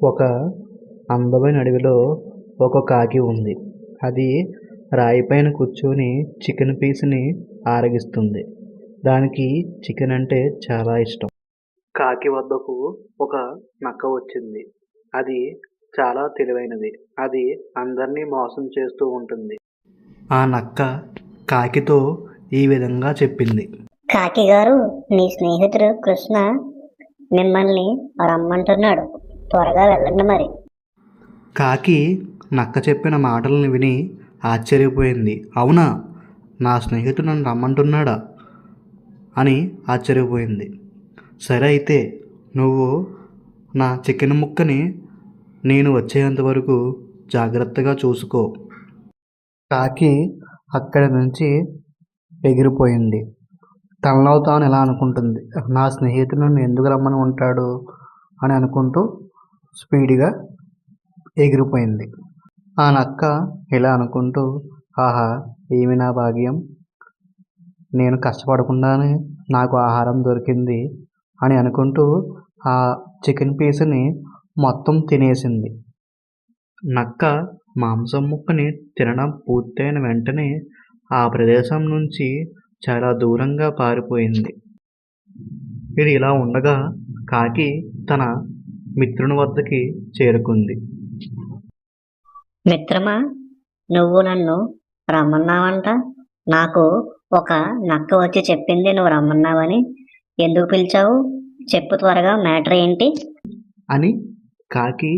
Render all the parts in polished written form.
ఒక అందమైన అడవిలో ఒక కాకి ఉంది. అది రాయిపైన కూర్చొని చికెన్ పీస్‌ని ఆరగిస్తుంది. దానికి చికెన్ అంటే చాలా ఇష్టం. కాకి వద్దకు ఒక నక్క వచ్చింది. అది చాలా తెలివైనది. అది అందరినీ మోసం చేస్తూ ఉంటుంది. ఆ నక్క కాకితో ఈ విధంగా చెప్పింది. కాకి గారు, మీ స్నేహితుడు కృష్ణ మిమ్మల్ని రమ్మంటున్నాడు. త్వరగా వెళ్ళండి మరి. కాకి నక్క చెప్పిన మాటలను విని ఆశ్చర్యపోయింది. అవునా, నా స్నేహితుడు నన్ను రమ్మంటున్నాడా అని ఆశ్చర్యపోయింది. సరే అయితే నువ్వు నా చికెన్ ముక్కని నేను వచ్చేంత వరకు జాగ్రత్తగా చూసుకో. కాకి అక్కడి నుంచి ఎగిరిపోయింది. తనలో తాను ఎలా అనుకుంటుంది, నా స్నేహితుడు నన్ను ఎందుకు రమ్మని ఉంటాడు అని అనుకుంటూ స్పీడ్గా ఎగిరిపోయింది. ఆ నక్క ఇలా అనుకుంటూ, ఆహా, ఏమి నా భాగ్యం, నేను కష్టపడకుండానే నాకు ఆహారం దొరికింది అని అనుకుంటూ ఆ చికెన్ పీస్ని మొత్తం తినేసింది. నక్క మాంసం ముక్కని తినడం పూర్తయిన వెంటనే ఆ ప్రదేశం నుంచి చాలా దూరంగా పారిపోయింది. ఇది ఇలా ఉండగా కాకి తన మిత్రుని వద్దకి చేరుకుంది. మిత్రమా, నువ్వు నన్ను రమ్మన్నావంట. నాకు ఒక నక్క వచ్చి చెప్పింది నువ్వు రమ్మన్నావని. ఎందుకు పిలిచావు? చెప్పు త్వరగా, మ్యాటర్ ఏంటి? అని కాకి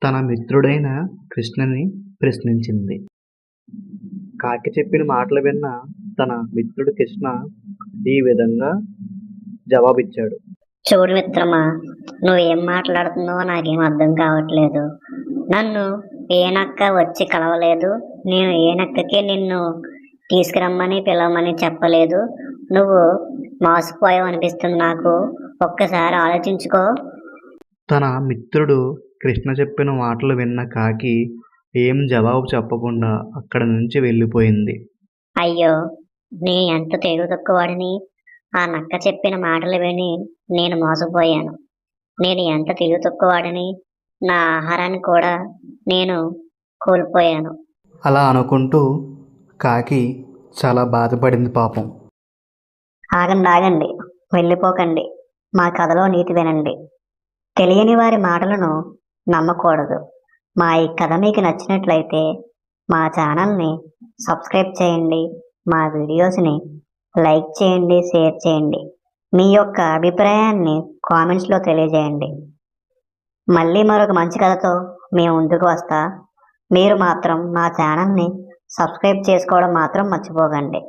తన మిత్రుడైన కృష్ణని ప్రశ్నించింది. కాకి చెప్పిన మాటలు విన్న తన మిత్రుడు కృష్ణ ఈ విధంగా జవాబిచ్చాడు. చూడు మిత్రమా, నువ్వేం మాట్లాడుతున్నావో నాకేం అర్థం కావట్లేదు. నన్ను ఏ నక్క వచ్చి కలవలేదు. నేను ఏ నక్కకి నిన్ను తీసుకురమ్మని పిలవమని చెప్పలేదు. నువ్వు మోసపోయావు అనిపిస్తుంది నాకు. ఒక్కసారి ఆలోచించుకో. తన మిత్రుడు కృష్ణ చెప్పిన మాటలు విన్న కాకి ఏం జవాబు చెప్పకుండా అక్కడి నుంచి వెళ్ళిపోయింది. అయ్యో, నేను ఎంత తెలివి తక్కువవాడిని. ఆ నక్క చెప్పిన మాటలు విని నేను మోసపోయాను. నేను ఎంత తెలివి తక్కువవాడిని. నా ఆహారాన్ని కూడా నేను కోల్పోయాను. అలా అనుకుంటూ కాకి చాలా బాధపడింది పాపం. ఆగండి, వెళ్ళిపోకండి. మా కథలో నీతి వినండి. తెలియని వారి మాటలను నమ్మకూడదు. మా ఈ కథ మీకు నచ్చినట్లయితే మా ఛానల్ని సబ్స్క్రైబ్ చేయండి. మా వీడియోస్ని లైక్ చేయండి, షేర్ చేయండి. మీ యొక్క అభిప్రాయాన్ని కామెంట్స్లో తెలియజేయండి. మళ్ళీ మరొక మంచి కథతో మేము ముందుకు వస్తా. మీరు మాత్రం మా ఛానల్ని సబ్స్క్రైబ్ చేసుకోవడం మాత్రం మర్చిపోకండి.